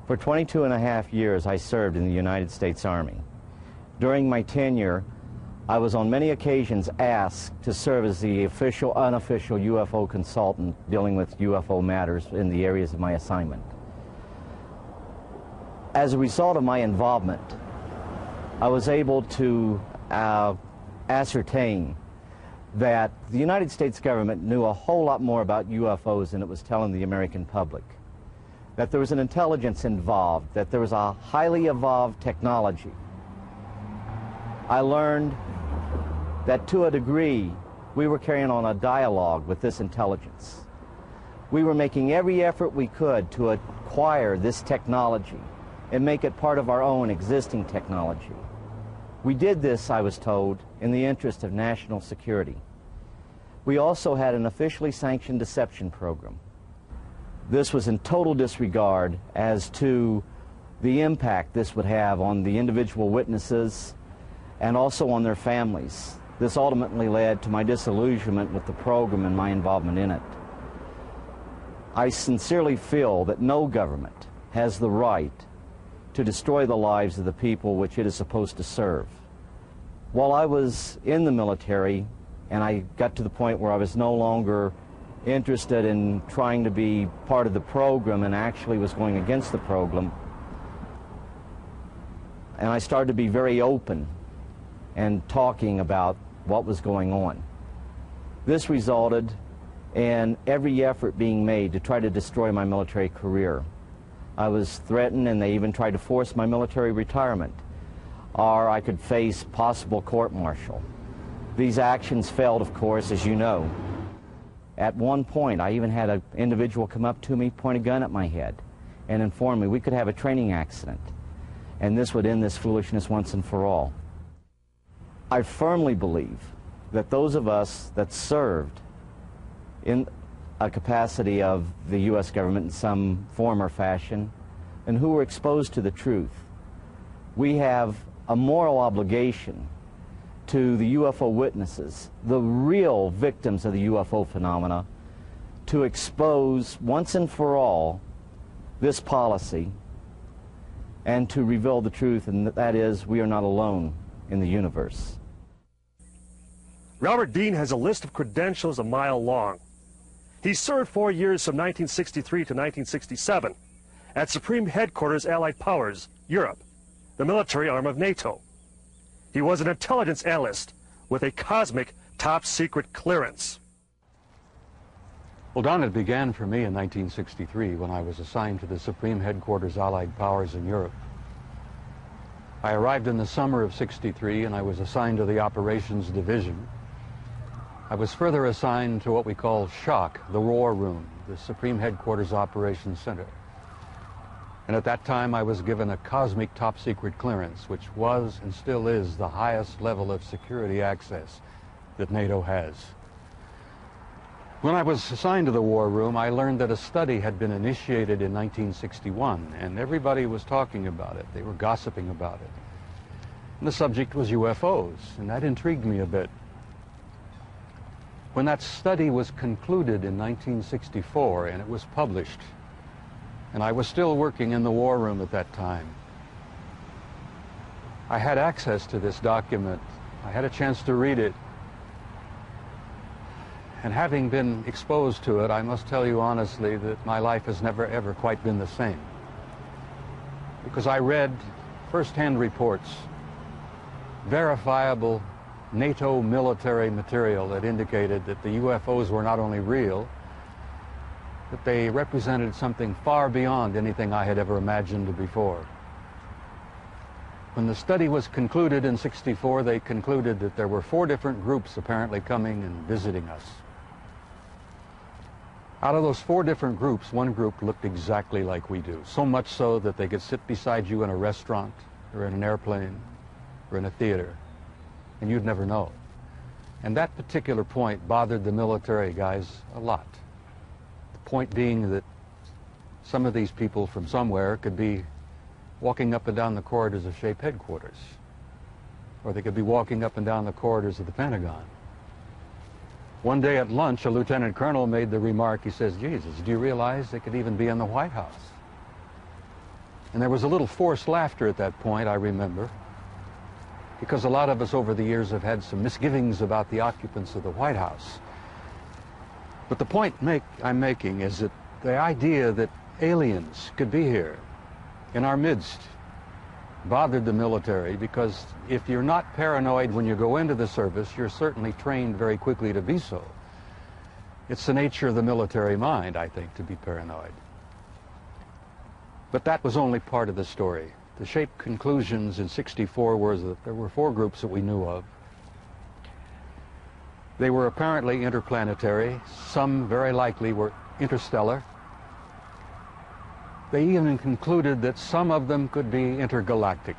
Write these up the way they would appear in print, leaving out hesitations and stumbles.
For 22.5 years, I served in the United States Army. During my tenure, I was on many occasions asked to serve as the official, unofficial UFO consultant dealing with UFO matters in the areas of my assignment. As a result of my involvement, I was able to ascertain that the United States government knew a whole lot more about UFOs than it was telling the American public. That there was an intelligence involved, that there was a highly evolved technology. I learned that to a degree, we were carrying on a dialogue with this intelligence. We were making every effort we could to acquire this technology and make it part of our own existing technology. We did this, I was told, in the interest of national security. We also had an officially sanctioned deception program. This was in total disregard as to the impact this would have on the individual witnesses and also on their families. This ultimately led to my disillusionment with the program and my involvement in it. I sincerely feel that no government has the right to destroy the lives of the people which it is supposed to serve. While I was in the military and I got to the point where I was no longer interested in trying to be part of the program and actually was going against the program, and I started to be very open and talking about what was going on. This resulted in every effort being made to try to destroy my military career. I was threatened, and they even tried to force my military retirement, or I could face possible court-martial. These actions failed, of course, as you know. At one point, I even had an individual come up to me, point a gun at my head, and inform me we could have a training accident, and this would end this foolishness once and for all. I firmly believe that those of us that served in a capacity of the U.S. government in some form or fashion, and who were exposed to the truth, we have a moral obligation to the UFO witnesses, the real victims of the UFO phenomena, to expose once and for all this policy and to reveal the truth, and that is, we are not alone in the universe. Robert Dean has a list of credentials a mile long. He served 4 years from 1963 to 1967 at Supreme Headquarters Allied Powers, Europe, the military arm of NATO. He was an intelligence analyst with a cosmic top-secret clearance. Well, Don, it began for me in 1963 when I was assigned to the Supreme Headquarters Allied Powers in Europe. I arrived in the summer of '63 and I was assigned to the Operations Division. I was further assigned to what we call SHOC, the War Room, the Supreme Headquarters Operations Center. And at that time, I was given a cosmic top-secret clearance, which was and still is the highest level of security access that NATO has. When I was assigned to the War Room, I learned that a study had been initiated in 1961, and everybody was talking about it. They were gossiping about it. And the subject was UFOs, and that intrigued me a bit. When that study was concluded in 1964 and it was published, and I was still working in the War Room at that time, I had access to this document. I had a chance to read it. And having been exposed to it, I must tell you honestly that my life has never ever quite been the same. Because I read first-hand reports, verifiable NATO military material that indicated that the UFOs were not only real, but they represented something far beyond anything I had ever imagined before. When the study was concluded in '64, they concluded that there were 4 different groups apparently coming and visiting us. Out of those 4 different groups, one group looked exactly like we do, so much so that they could sit beside you in a restaurant or in an airplane or in a theater, and you'd never know. And that particular point bothered the military guys a lot. The point being that some of these people from somewhere could be walking up and down the corridors of SHAPE headquarters, or they could be walking up and down the corridors of the Pentagon. One day at lunch, a lieutenant colonel made the remark, he says, "Jesus, do you realize they could even be in the White House?" And there was a little forced laughter at that point, I remember, because a lot of us over the years have had some misgivings about the occupants of the White House. But the point I'm making is that the idea that aliens could be here in our midst bothered the military, because if you're not paranoid when you go into the service, you're certainly trained very quickly to be so. It's the nature of the military mind, I think, to be paranoid. But that was only part of the story. The shape conclusions in '64 were that there were 4 groups that we knew of. They were apparently interplanetary. Some very likely were interstellar. They even concluded that some of them could be intergalactic.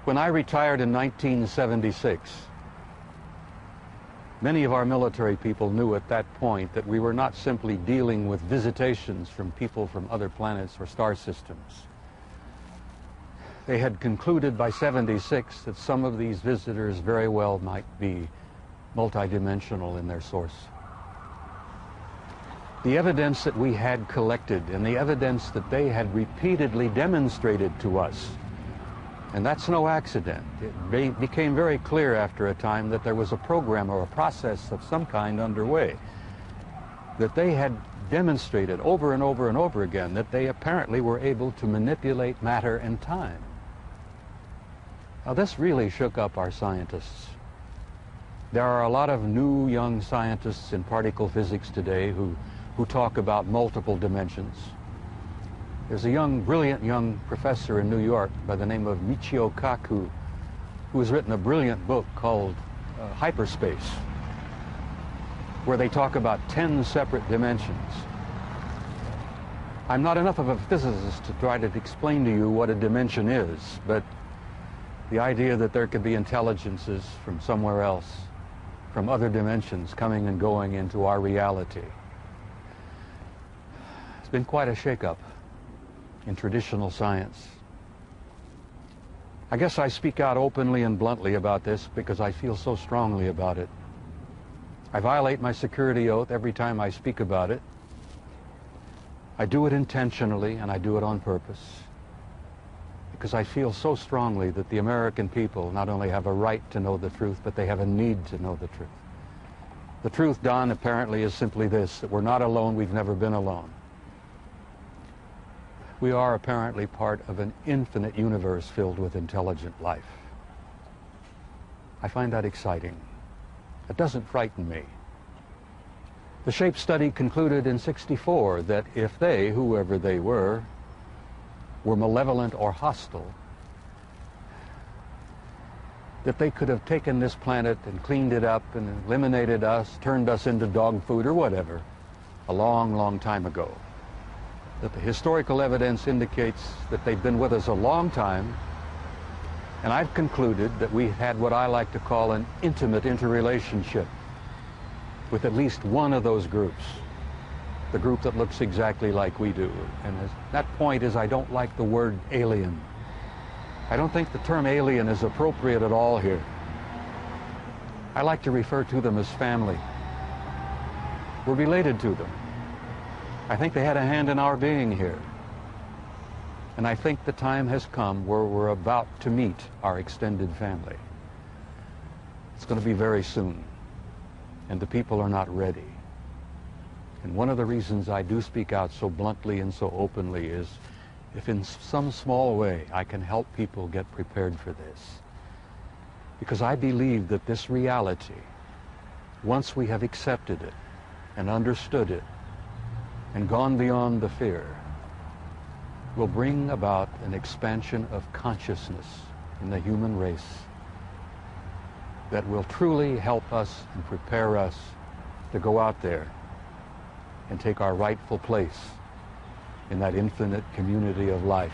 When I retired in 1976, many of our military people knew at that point that we were not simply dealing with visitations from people from other planets or star systems. They had concluded by '76 that some of these visitors very well might be multidimensional in their source. The evidence that we had collected and the evidence that they had repeatedly demonstrated to us, and that's no accident. It became very clear after a time that there was a program or a process of some kind underway, that they had demonstrated over and over and over again that they apparently were able to manipulate matter and time. Now, this really shook up our scientists. There are a lot of new young scientists in particle physics today who talk about multiple dimensions. There's a brilliant young professor in New York by the name of Michio Kaku, who has written a brilliant book called Hyperspace, where they talk about 10 separate dimensions. I'm not enough of a physicist to try to explain to you what a dimension is, but the idea that there could be intelligences from somewhere else, from other dimensions, coming and going into our reality. It's been quite a shakeup in traditional science. I guess I speak out openly and bluntly about this because I feel so strongly about it. I violate my security oath every time I speak about it. I do it intentionally, and I do it on purpose, because I feel so strongly that the American people not only have a right to know the truth, but they have a need to know the truth. The truth, Don, apparently is simply this, that we're not alone, we've never been alone. We are apparently part of an infinite universe filled with intelligent life. I find that exciting. It doesn't frighten me. The shape study concluded in '64 that if they, whoever they were malevolent or hostile, that they could have taken this planet and cleaned it up and eliminated us, turned us into dog food or whatever, a long, long time ago. That the historical evidence indicates that they've been with us a long time, and I've concluded that we had what I like to call an intimate interrelationship with at least one of those groups, the group that looks exactly like we do. And that point is, I don't like the word alien. I don't think the term alien is appropriate at all here. I like to refer to them as family. We're related to them. I think they had a hand in our being here. And I think the time has come where we're about to meet our extended family. It's going to be very soon, and the people are not ready. And one of the reasons I do speak out so bluntly and so openly is if in some small way I can help people get prepared for this. Because I believe that this reality, once we have accepted it and understood it and gone beyond the fear, will bring about an expansion of consciousness in the human race that will truly help us and prepare us to go out there and take our rightful place in that infinite community of life